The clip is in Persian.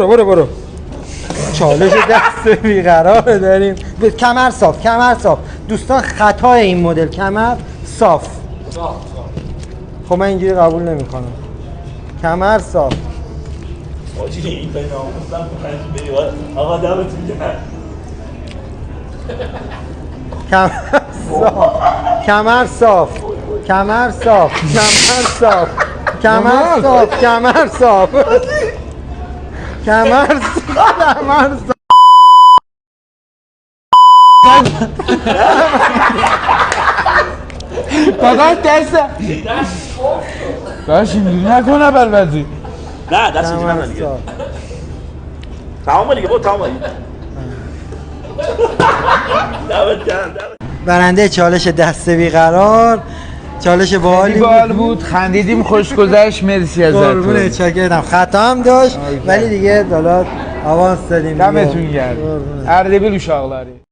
برو چالش دست بیقرار داریم. کمر صاف دوستان. خطای این مدل کمر صاف. خب من اینجوری قبول نمی‌کنم. کمر صاف. آجی این بین آموزم بری آقا دمتون کمر صاف. فقط دست باش اینجوری نکنه بروزی. نه دست اینجوری نکنه دیگه. تمام دیگه با تمام برنده چالش دست بیقرار. چالش باحالی بود. خندیدیم، خوش گذشت. مرسی ازتون. قربونت چاکرم. خطا هم داشت ولی دیگه حالا آواز دادیم. دمتون گرم. اردبیل uşaqları.